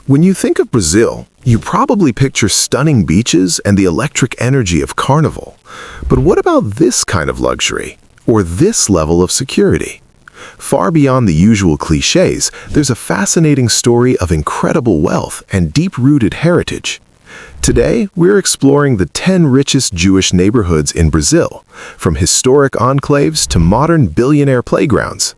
When you think of Brazil, you probably picture stunning beaches and the electric energy of carnival. But what about this kind of luxury, or this level of security? Far beyond the usual cliches, there's a fascinating story of incredible wealth and deep-rooted heritage. Today, we're exploring the 10 richest Jewish neighborhoods in Brazil, from historic enclaves to modern billionaire playgrounds.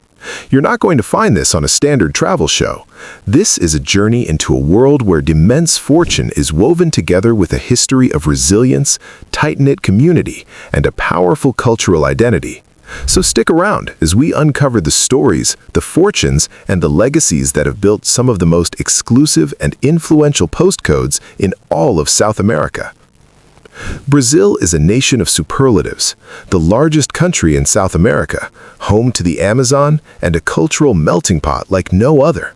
You're not going to find this on a standard travel show. This is a journey into a world where immense fortune is woven together with a history of resilience, tight-knit community, and a powerful cultural identity. So stick around as we uncover the stories, the fortunes, and the legacies that have built some of the most exclusive and influential postcodes in all of South America. Brazil is a nation of superlatives, the largest country in South America, home to the Amazon, and a cultural melting pot like no other.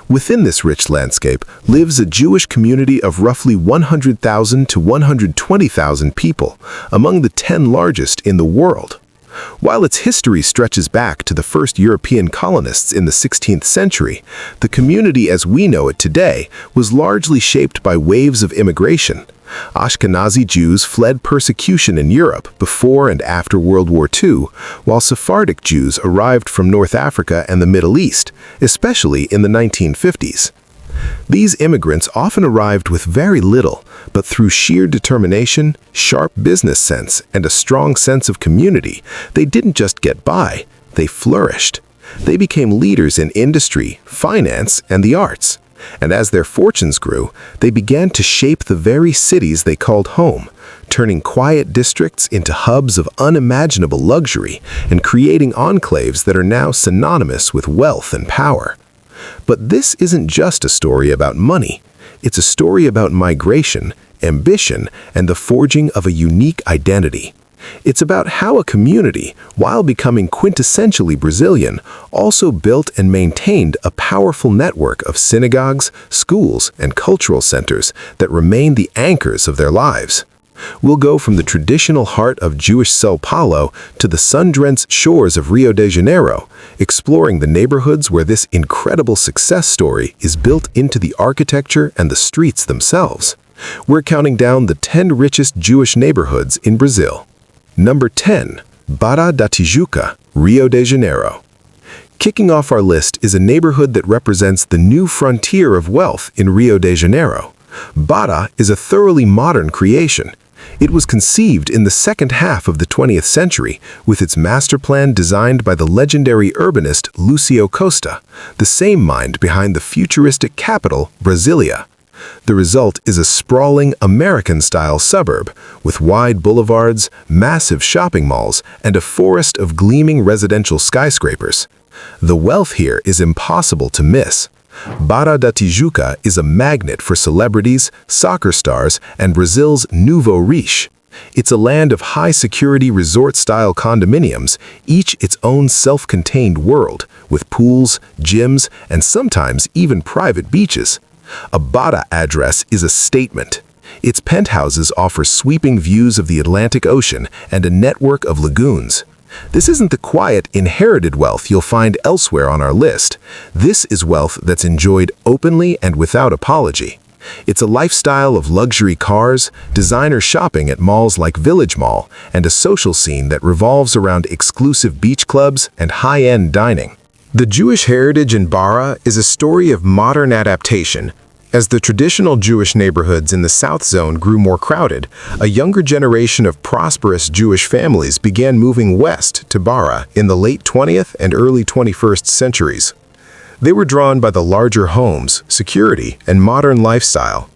Within this rich landscape lives a Jewish community of roughly 100,000 to 120,000 people, among the 10 largest in the world. While its history stretches back to the first European colonists in the 16th century, the community as we know it today was largely shaped by waves of immigration. Ashkenazi Jews fled persecution in Europe before and after World War II, while Sephardic Jews arrived from North Africa and the Middle East, especially in the 1950s. These immigrants often arrived with very little, but through sheer determination, sharp business sense, and a strong sense of community, they didn't just get by, they flourished. They became leaders in industry, finance, and the arts. And as their fortunes grew, they began to shape the very cities they called home, turning quiet districts into hubs of unimaginable luxury and creating enclaves that are now synonymous with wealth and power. But this isn't just a story about money. It's a story about migration, ambition, and the forging of a unique identity. It's about how a community, while becoming quintessentially Brazilian, also built and maintained a powerful network of synagogues, schools, and cultural centers that remain the anchors of their lives. We'll go from the traditional heart of Jewish São Paulo to the sun-drenched shores of Rio de Janeiro, exploring the neighborhoods where this incredible success story is built into the architecture and the streets themselves. We're counting down the 10 richest Jewish neighborhoods in Brazil. Number 10. Barra da Tijuca, Rio de Janeiro. Kicking off our list is a neighborhood that represents the new frontier of wealth in Rio de Janeiro. Barra is a thoroughly modern creation. It was conceived in the second half of the 20th century with its master plan designed by the legendary urbanist Lucio Costa, the same mind behind the futuristic capital, Brasilia. The result is a sprawling American-style suburb with wide boulevards, massive shopping malls, and a forest of gleaming residential skyscrapers. The wealth here is impossible to miss. Barra da Tijuca is a magnet for celebrities, soccer stars, and Brazil's nouveau riche. It's a land of high-security resort-style condominiums, each its own self-contained world, with pools, gyms, and sometimes even private beaches. A Barra address is a statement. Its penthouses offer sweeping views of the Atlantic Ocean and a network of lagoons. This isn't the quiet, inherited wealth you'll find elsewhere on our list. This is wealth that's enjoyed openly and without apology. It's a lifestyle of luxury cars, designer shopping at malls like Village Mall, and a social scene that revolves around exclusive beach clubs and high-end dining. The Jewish heritage in Barra is a story of modern adaptation. As the traditional Jewish neighborhoods in the South Zone grew more crowded, a younger generation of prosperous Jewish families began moving west to Barra in the late 20th and early 21st centuries. They were drawn by the larger homes, security, and modern lifestyle.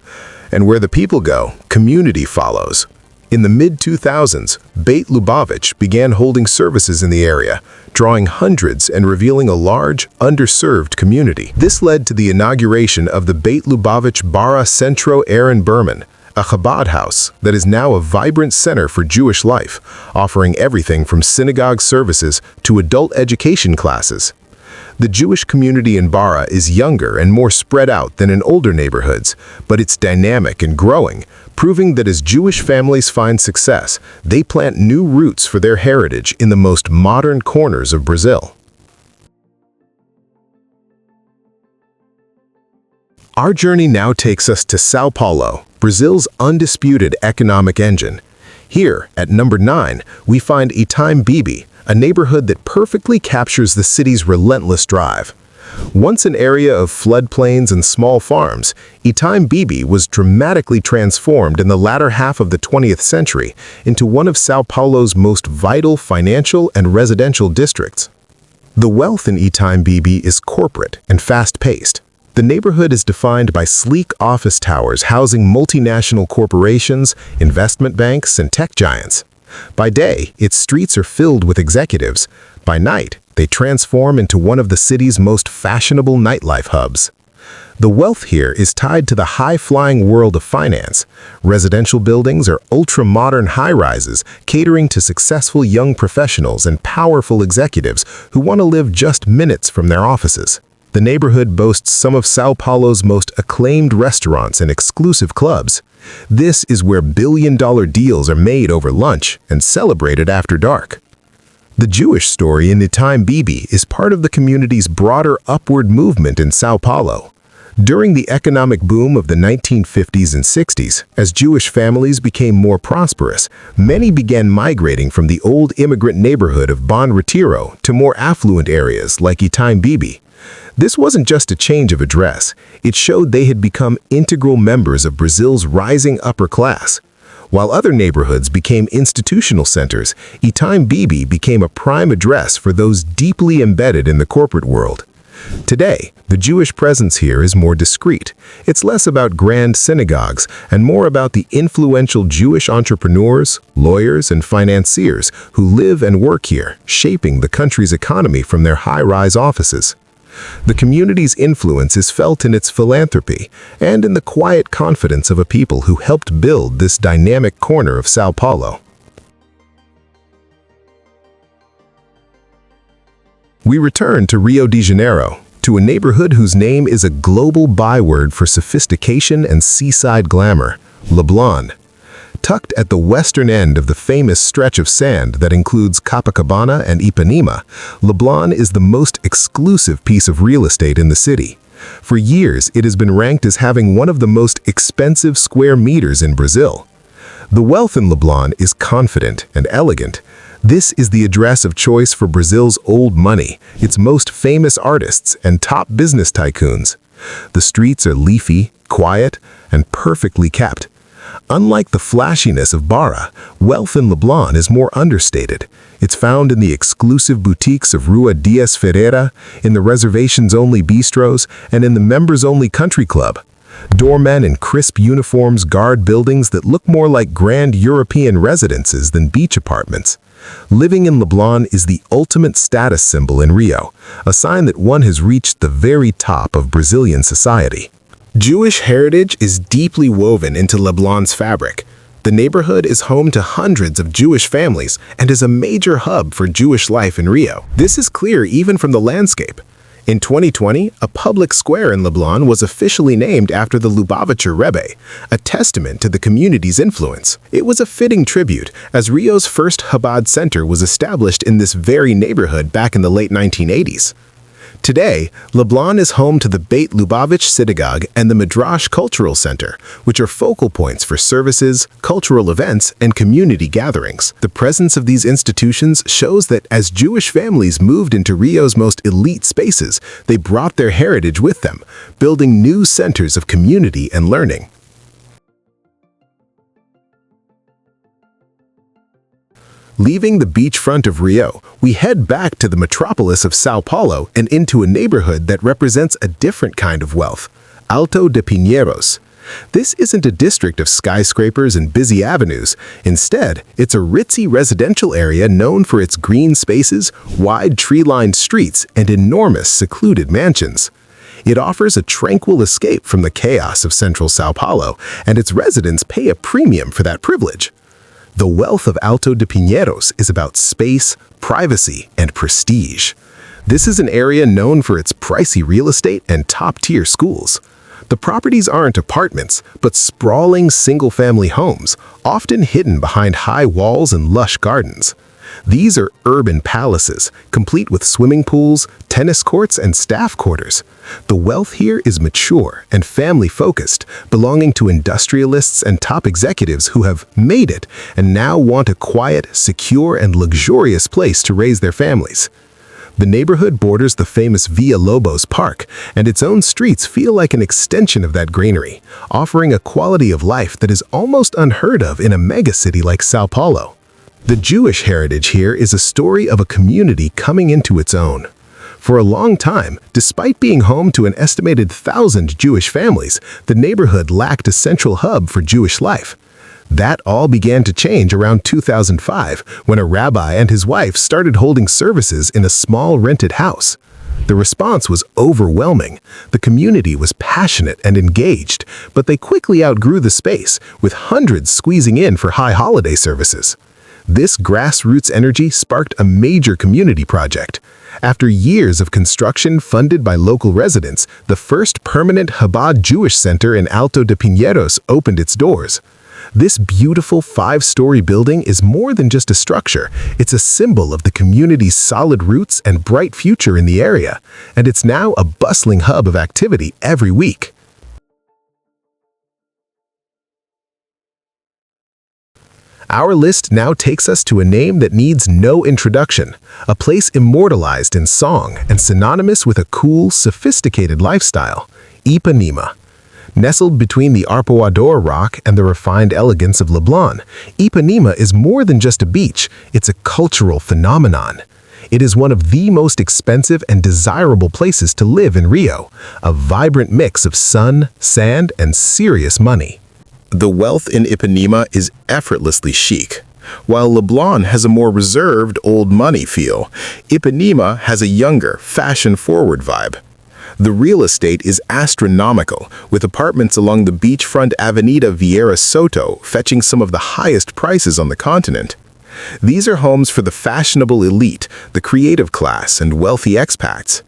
And where the people go, community follows. In the mid-2000s, Beit Lubavitch began holding services in the area, drawing hundreds and revealing a large, underserved community. This led to the inauguration of the Beit Lubavitch Barra Centro Aaron Berman, a Chabad house that is now a vibrant center for Jewish life, offering everything from synagogue services to adult education classes. The Jewish community in Barra is younger and more spread out than in older neighborhoods, but it's dynamic and growing, proving that as Jewish families find success, they plant new roots for their heritage in the most modern corners of Brazil. Our journey now takes us to Sao Paulo, Brazil's undisputed economic engine. Here, at number 9, we find Itaim Bibi, a neighborhood that perfectly captures the city's relentless drive. Once an area of floodplains and small farms, Itaim Bibi was dramatically transformed in the latter half of the 20th century into one of Sao Paulo's most vital financial and residential districts. The wealth in Itaim Bibi is corporate and fast-paced. The neighborhood is defined by sleek office towers housing multinational corporations, investment banks, and tech giants. By day, its streets are filled with executives. By night, they transform into one of the city's most fashionable nightlife hubs. The wealth here is tied to the high-flying world of finance. Residential buildings are ultra-modern high-rises, catering to successful young professionals and powerful executives who want to live just minutes from their offices. The neighborhood boasts some of Sao Paulo's most acclaimed restaurants and exclusive clubs. This is where billion-dollar deals are made over lunch and celebrated after dark. The Jewish story in Itaim Bibi is part of the community's broader upward movement in Sao Paulo. During the economic boom of the 1950s and 60s, as Jewish families became more prosperous, many began migrating from the old immigrant neighborhood of Bom Retiro to more affluent areas like Itaim Bibi. This wasn't just a change of address, it showed they had become integral members of Brazil's rising upper class. While other neighborhoods became institutional centers, Itaim Bibi became a prime address for those deeply embedded in the corporate world. Today, the Jewish presence here is more discreet. It's less about grand synagogues and more about the influential Jewish entrepreneurs, lawyers, and financiers who live and work here, shaping the country's economy from their high-rise offices. The community's influence is felt in its philanthropy and in the quiet confidence of a people who helped build this dynamic corner of Sao Paulo. We return to Rio de Janeiro, to a neighborhood whose name is a global byword for sophistication and seaside glamour, Leblon. Tucked at the western end of the famous stretch of sand that includes Copacabana and Ipanema, Leblon is the most exclusive piece of real estate in the city. For years, it has been ranked as having one of the most expensive square meters in Brazil. The wealth in Leblon is confident and elegant. This is the address of choice for Brazil's old money, its most famous artists, and top business tycoons. The streets are leafy, quiet, and perfectly kept. Unlike the flashiness of Barra, wealth in Leblon is more understated. It's found in the exclusive boutiques of Rua Dias Ferreira, in the reservations-only bistros, and in the members-only country club. Doormen in crisp uniforms guard buildings that look more like grand European residences than beach apartments. Living in Leblon is the ultimate status symbol in Rio, a sign that one has reached the very top of Brazilian society. Jewish heritage is deeply woven into Leblon's fabric. The neighborhood is home to hundreds of Jewish families and is a major hub for Jewish life in Rio. This is clear even from the landscape. In 2020, a public square in Leblon was officially named after the Lubavitcher Rebbe, a testament to the community's influence. It was a fitting tribute, as Rio's first Chabad center was established in this very neighborhood back in the late 1980s. Today, Leblon is home to the Beit Lubavitch Synagogue and the Midrash Cultural Center, which are focal points for services, cultural events, and community gatherings. The presence of these institutions shows that as Jewish families moved into Rio's most elite spaces, they brought their heritage with them, building new centers of community and learning. Leaving the beachfront of Rio, we head back to the metropolis of Sao Paulo and into a neighborhood that represents a different kind of wealth, Alto de Pinheiros. This isn't a district of skyscrapers and busy avenues. Instead, it's a ritzy residential area known for its green spaces, wide tree-lined streets, and enormous secluded mansions. It offers a tranquil escape from the chaos of central Sao Paulo, and its residents pay a premium for that privilege. The wealth of Alto de Pinheiros is about space, privacy, and prestige. This is an area known for its pricey real estate and top-tier schools. The properties aren't apartments, but sprawling single-family homes, often hidden behind high walls and lush gardens. These are urban palaces, complete with swimming pools, tennis courts, and staff quarters. The wealth here is mature and family-focused, belonging to industrialists and top executives who have made it and now want a quiet, secure, and luxurious place to raise their families. The neighborhood borders the famous Villa Lobos Park, and its own streets feel like an extension of that greenery, offering a quality of life that is almost unheard of in a megacity like Sao Paulo. The Jewish heritage here is a story of a community coming into its own. For a long time, despite being home to an estimated 1,000 Jewish families, the neighborhood lacked a central hub for Jewish life. That all began to change around 2005, when a rabbi and his wife started holding services in a small rented house. The response was overwhelming. The community was passionate and engaged, but they quickly outgrew the space, with hundreds squeezing in for high holiday services. This grassroots energy sparked a major community project. After years of construction funded by local residents, the first permanent Chabad Jewish Center in Alto de Pinheiros opened its doors. This beautiful 5-story building is more than just a structure. It's a symbol of the community's solid roots and bright future in the area, and it's now a bustling hub of activity every week. Our list now takes us to a name that needs no introduction, a place immortalized in song and synonymous with a cool, sophisticated lifestyle, Ipanema. Nestled between the Arpoador rock and the refined elegance of Leblon, Ipanema is more than just a beach, it's a cultural phenomenon. It is one of the most expensive and desirable places to live in Rio, a vibrant mix of sun, sand, and serious money. The wealth in Ipanema is effortlessly chic. While Leblon has a more reserved, old money feel, Ipanema has a younger, fashion-forward vibe. The real estate is astronomical, with apartments along the beachfront Avenida Vieira Soto fetching some of the highest prices on the continent. These are homes for the fashionable elite, the creative class, and wealthy expats.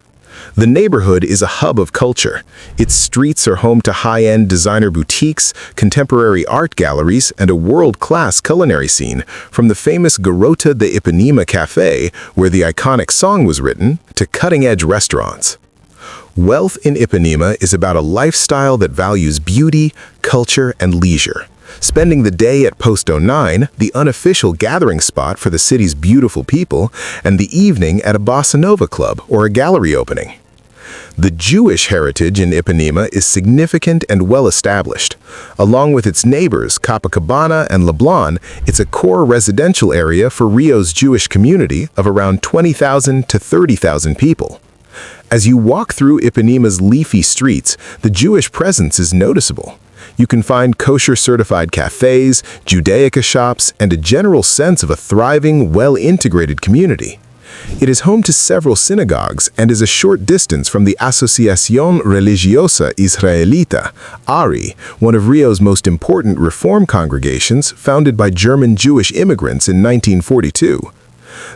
The neighborhood is a hub of culture. Its streets are home to high-end designer boutiques, contemporary art galleries, and a world-class culinary scene, from the famous Garota de Ipanema Café, where the iconic song was written, to cutting-edge restaurants. Wealth in Ipanema is about a lifestyle that values beauty, culture, and leisure. Spending the day at Posto 9, the unofficial gathering spot for the city's beautiful people, and the evening at a bossa nova club or a gallery opening. The Jewish heritage in Ipanema is significant and well-established. Along with its neighbors, Copacabana and Leblon, it's a core residential area for Rio's Jewish community of around 20,000 to 30,000 people. As you walk through Ipanema's leafy streets, the Jewish presence is noticeable. You can find kosher-certified cafes, Judaica shops, and a general sense of a thriving, well-integrated community. It is home to several synagogues and is a short distance from the Asociación Religiosa Israelita, ARI, one of Rio's most important reform congregations founded by German Jewish immigrants in 1942.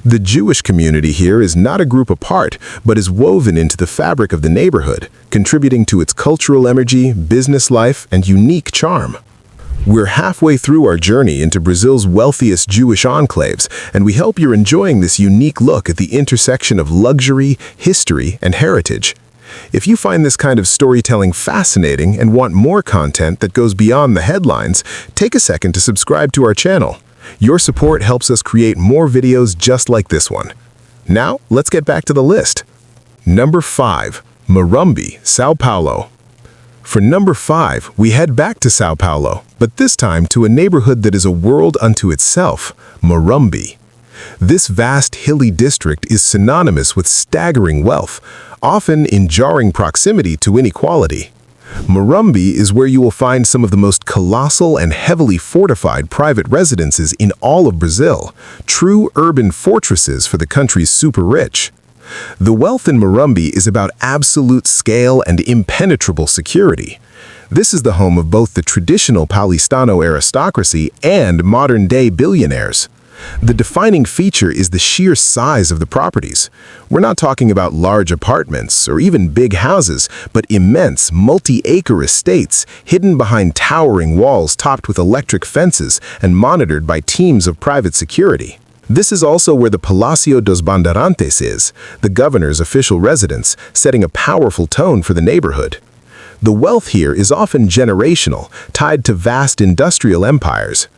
The Jewish community here is not a group apart, but is woven into the fabric of the neighborhood, contributing to its cultural energy, business life, and unique charm. We're halfway through our journey into Brazil's wealthiest Jewish enclaves, and we hope you're enjoying this unique look at the intersection of luxury, history, and heritage. If you find this kind of storytelling fascinating and want more content that goes beyond the headlines, take a second to subscribe to our channel. Your support helps us create more videos just like this one. Now, let's get back to the list. Number 5. Morumbi, Sao Paulo. For number 5, we head back to Sao Paulo, but this time to a neighborhood that is a world unto itself, Morumbi. This vast hilly district is synonymous with staggering wealth, often in jarring proximity to inequality. Morumbi is where you will find some of the most colossal and heavily fortified private residences in all of Brazil, true urban fortresses for the country's super rich. The wealth in Morumbi is about absolute scale and impenetrable security. This is the home of both the traditional Paulistano aristocracy and modern-day billionaires. The defining feature is the sheer size of the properties. We're not talking about large apartments or even big houses, but immense, multi-acre estates hidden behind towering walls topped with electric fences and monitored by teams of private security. This is also where the Palacio dos Bandeirantes is, the governor's official residence, setting a powerful tone for the neighborhood. The wealth here is often generational, tied to vast industrial empires.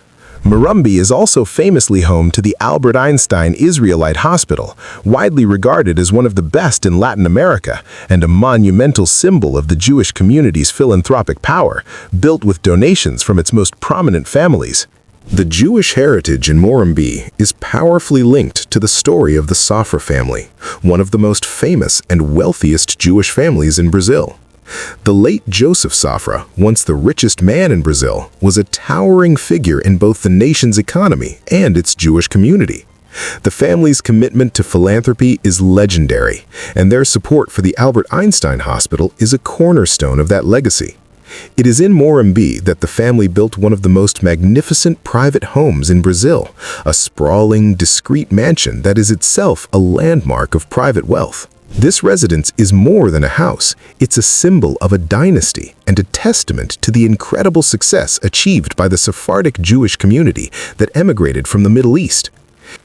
Morumbi is also famously home to the Albert Einstein Israelite Hospital, widely regarded as one of the best in Latin America and a monumental symbol of the Jewish community's philanthropic power, built with donations from its most prominent families. The Jewish heritage in Morumbi is powerfully linked to the story of the Safra family, one of the most famous and wealthiest Jewish families in Brazil. The late Joseph Safra, once the richest man in Brazil, was a towering figure in both the nation's economy and its Jewish community. The family's commitment to philanthropy is legendary, and their support for the Albert Einstein Hospital is a cornerstone of that legacy. It is in Morumbi that the family built one of the most magnificent private homes in Brazil, a sprawling, discreet mansion that is itself a landmark of private wealth. This residence is more than a house. It's a symbol of a dynasty and a testament to the incredible success achieved by the Sephardic Jewish community that emigrated from the Middle East.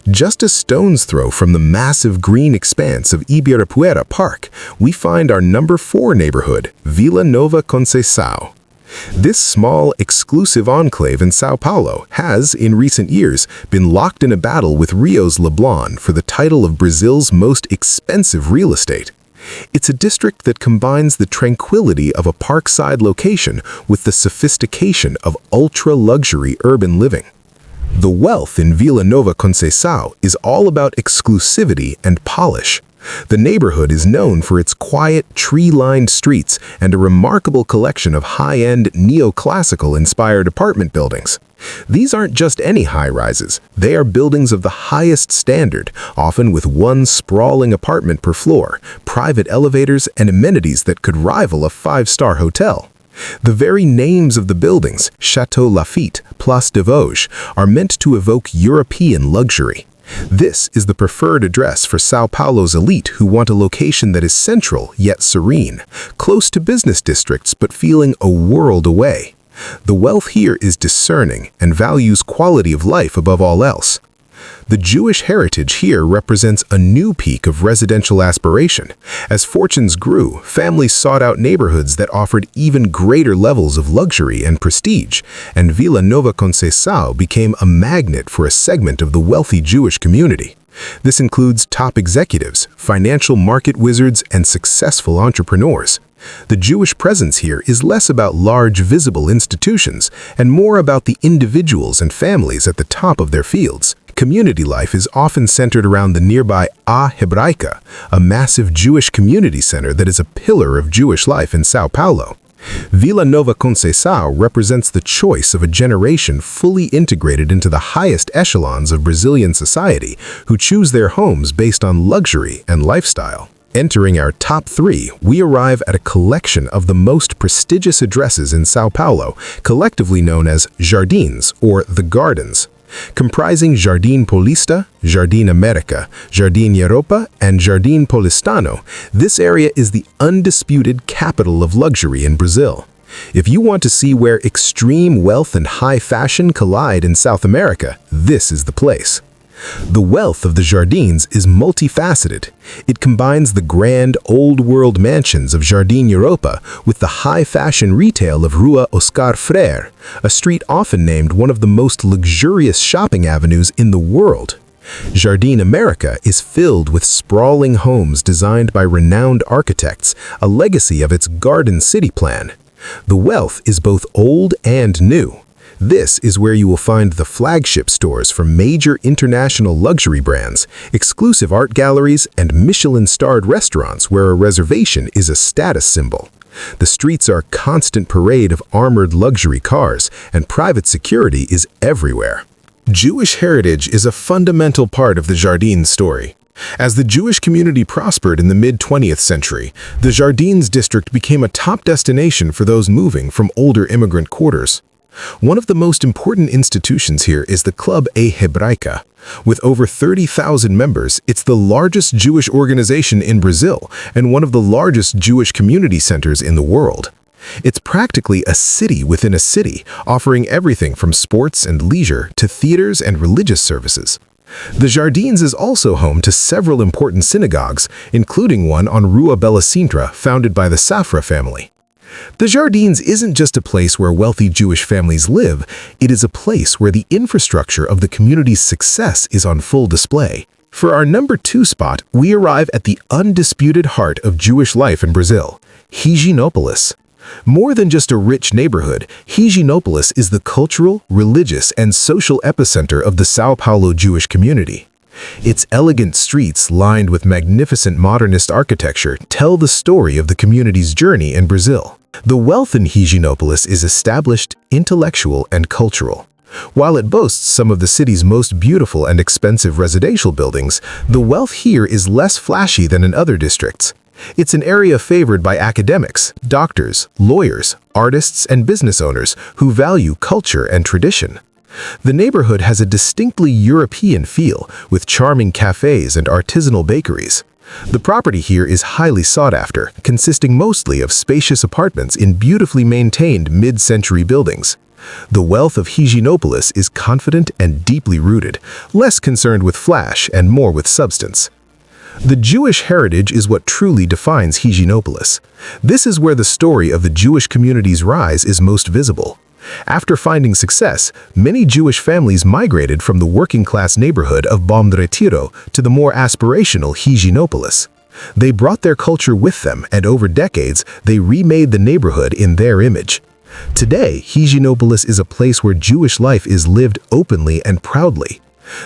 Just a stone's throw from the massive green expanse of Ibirapuera Park, we find our number 4 neighborhood, Vila Nova Conceicao. This small, exclusive enclave in São Paulo has, in recent years, been locked in a battle with Rio's Leblon for the title of Brazil's most expensive real estate. It's a district that combines the tranquility of a parkside location with the sophistication of ultra-luxury urban living. The wealth in Vila Nova Conceicao is all about exclusivity and polish. The neighborhood is known for its quiet, tree-lined streets and a remarkable collection of high-end, neoclassical-inspired apartment buildings. These aren't just any high-rises. They are buildings of the highest standard, often with one sprawling apartment per floor, private elevators, and amenities that could rival a 5-star hotel. The very names of the buildings, Chateau Lafite, Place des Vosges, are meant to evoke European luxury. This is the preferred address for São Paulo's elite who want a location that is central yet serene, close to business districts but feeling a world away. The wealth here is discerning and values quality of life above all else. The Jewish heritage here represents a new peak of residential aspiration. As fortunes grew, families sought out neighborhoods that offered even greater levels of luxury and prestige, and Vila Nova Conceicao became a magnet for a segment of the wealthy Jewish community. This includes top executives, financial market wizards, and successful entrepreneurs. The Jewish presence here is less about large, visible institutions and more about the individuals and families at the top of their fields. Community life is often centered around the nearby A Hebraica, a massive Jewish community center that is a pillar of Jewish life in São Paulo. Vila Nova Conceicao represents the choice of a generation fully integrated into the highest echelons of Brazilian society who choose their homes based on luxury and lifestyle. Entering our top 3, we arrive at a collection of the most prestigious addresses in São Paulo, collectively known as Jardins, or the Gardens. Comprising Jardim Paulista, Jardim América, Jardim Europa, and Jardim Paulistano, this area is the undisputed capital of luxury in Brazil. If you want to see where extreme wealth and high fashion collide in South America, this is the place. The wealth of the Jardins is multifaceted. It combines the grand, old-world mansions of Jardim Europa with the high-fashion retail of Rua Oscar Freire, a street often named one of the most luxurious shopping avenues in the world. Jardim América is filled with sprawling homes designed by renowned architects, a legacy of its Garden City plan. The wealth is both old and new. This is where you will find the flagship stores for major international luxury brands, exclusive art galleries, and Michelin-starred restaurants where a reservation is a status symbol. The streets are a constant parade of armored luxury cars, and private security is everywhere. Jewish heritage is a fundamental part of the Jardins story. As the Jewish community prospered in the mid-20th century, the Jardins district became a top destination for those moving from older immigrant quarters. One of the most important institutions here is the Club A Hebraica. With over 30,000 members, it's the largest Jewish organization in Brazil and one of the largest Jewish community centers in the world. It's practically a city within a city, offering everything from sports and leisure to theaters and religious services. The Jardins is also home to several important synagogues, including one on Rua Bella Sintra, founded by the Safra family. The Jardins isn't just a place where wealthy Jewish families live, it is a place where the infrastructure of the community's success is on full display. For our number 2 spot, we arrive at the undisputed heart of Jewish life in Brazil, Higienopolis. More than just a rich neighborhood, Higienopolis is the cultural, religious, and social epicenter of the São Paulo Jewish community. Its elegant streets, lined with magnificent modernist architecture, tell the story of the community's journey in Brazil. The wealth in Higienopolis is established, intellectual, and cultural. While it boasts some of the city's most beautiful and expensive residential buildings, the wealth here is less flashy than in other districts. It's an area favored by academics, doctors, lawyers, artists, and business owners who value culture and tradition. The neighborhood has a distinctly European feel, with charming cafes and artisanal bakeries. The property here is highly sought after, consisting mostly of spacious apartments in beautifully maintained mid-century buildings. The wealth of Higienopolis is confident and deeply rooted, less concerned with flash and more with substance. The Jewish heritage is what truly defines Higienopolis. This is where the story of the Jewish community's rise is most visible. After finding success, many Jewish families migrated from the working-class neighborhood of Bom Retiro to the more aspirational Higienopolis. They brought their culture with them, and over decades, they remade the neighborhood in their image. Today, Higienopolis is a place where Jewish life is lived openly and proudly.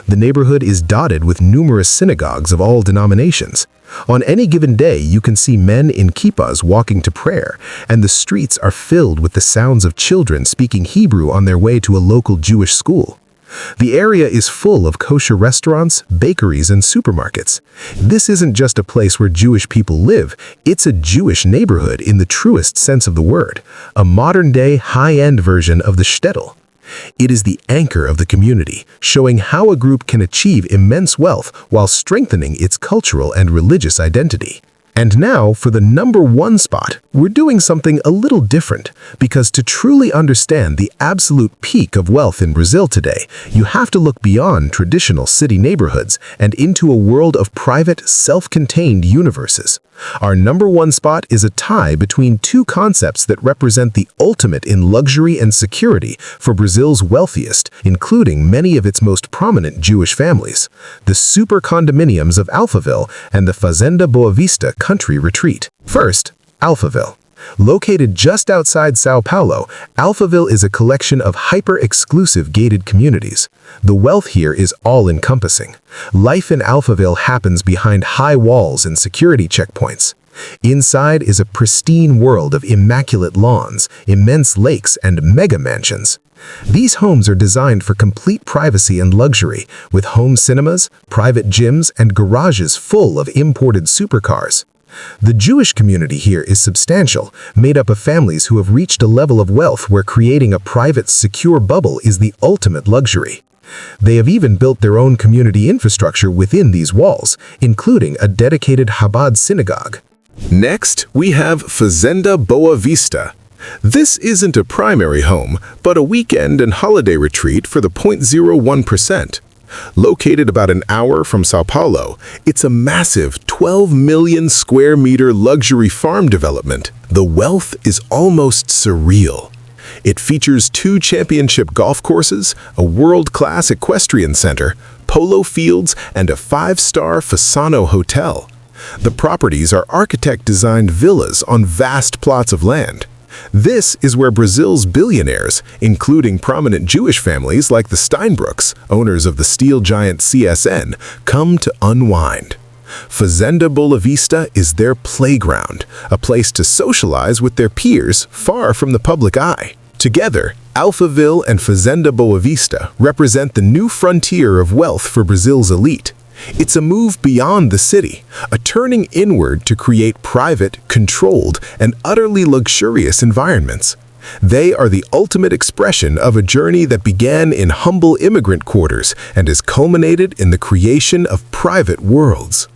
The neighborhood is dotted with numerous synagogues of all denominations. On any given day, you can see men in kippahs walking to prayer, and the streets are filled with the sounds of children speaking Hebrew on their way to a local Jewish school. The area is full of kosher restaurants, bakeries, and supermarkets. This isn't just a place where Jewish people live, it's a Jewish neighborhood in the truest sense of the word, a modern-day, high-end version of the shtetl. It is the anchor of the community, showing how a group can achieve immense wealth while strengthening its cultural and religious identity. And now, for the number 1 spot, we're doing something a little different, because to truly understand the absolute peak of wealth in Brazil today, you have to look beyond traditional city neighborhoods and into a world of private, self-contained universes. Our number 1 spot is a tie between 2 concepts that represent the ultimate in luxury and security for Brazil's wealthiest, including many of its most prominent Jewish families: the super condominiums of Alphaville and the Fazenda Boa Vista country retreat. First, Alphaville. Located just outside São Paulo, Alphaville is a collection of hyper-exclusive gated communities. The wealth here is all-encompassing. Life in Alphaville happens behind high walls and security checkpoints. Inside is a pristine world of immaculate lawns, immense lakes, and mega mansions. These homes are designed for complete privacy and luxury, with home cinemas, private gyms, and garages full of imported supercars. The Jewish community here is substantial, made up of families who have reached a level of wealth where creating a private, secure bubble is the ultimate luxury. They have even built their own community infrastructure within these walls, including a dedicated Chabad synagogue. Next, we have Fazenda Boa Vista. This isn't a primary home, but a weekend and holiday retreat for the 0.01%. Located about an hour from São Paulo, it's a massive 12 million square meter luxury farm development. The wealth is almost surreal. It features 2 championship golf courses, a world-class equestrian center, polo fields, and a 5-star Fasano hotel. The properties are architect-designed villas on vast plots of land. This is where Brazil's billionaires, including prominent Jewish families like the Steinbrooks, owners of the steel giant CSN, come to unwind. Fazenda Boa Vista is their playground, a place to socialize with their peers far from the public eye. Together, Alphaville and Fazenda Boa Vista represent the new frontier of wealth for Brazil's elite. It's a move beyond the city, a turning inward to create private, controlled, and utterly luxurious environments. They are the ultimate expression of a journey that began in humble immigrant quarters and has culminated in the creation of private worlds.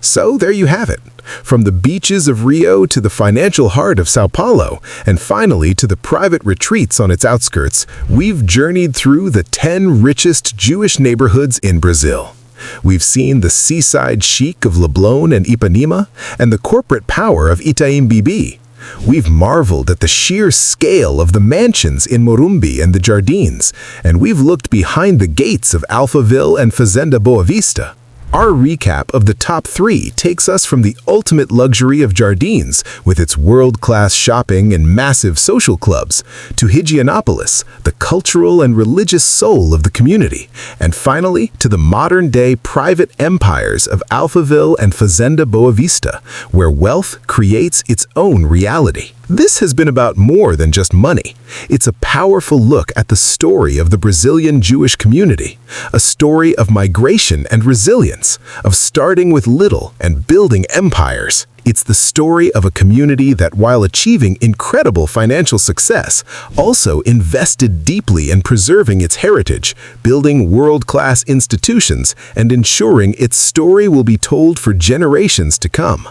So there you have it. From the beaches of Rio to the financial heart of Sao Paulo, and finally to the private retreats on its outskirts, we've journeyed through the 10 richest Jewish neighborhoods in Brazil. We've seen the seaside chic of Leblon and Ipanema, and the corporate power of Itaim Bibi. We've marveled at the sheer scale of the mansions in Morumbi and the Jardins, and we've looked behind the gates of Alphaville and Fazenda Boa Vista. Our recap of the top 3 takes us from the ultimate luxury of Jardins, with its world-class shopping and massive social clubs, to Higienopolis, the cultural and religious soul of the community, and finally to the modern-day private empires of Alphaville and Fazenda Boa Vista, where wealth creates its own reality. This has been about more than just money. It's a powerful look at the story of the Brazilian Jewish community, a story of migration and resilience, of starting with little and building empires. It's the story of a community that, while achieving incredible financial success, also invested deeply in preserving its heritage, building world-class institutions, and ensuring its story will be told for generations to come.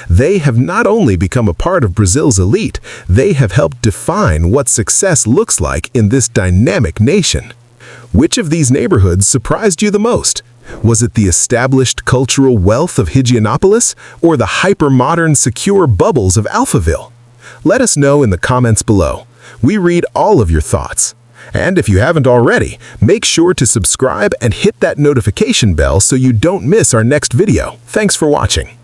They have not only become a part of Brazil's elite, they have helped define what success looks like in this dynamic nation. Which of these neighborhoods surprised you the most? Was it the established cultural wealth of Higienopolis, or the hyper-modern secure bubbles of Alphaville? Let us know in the comments below. We read all of your thoughts. And if you haven't already, make sure to subscribe and hit that notification bell so you don't miss our next video. Thanks for watching.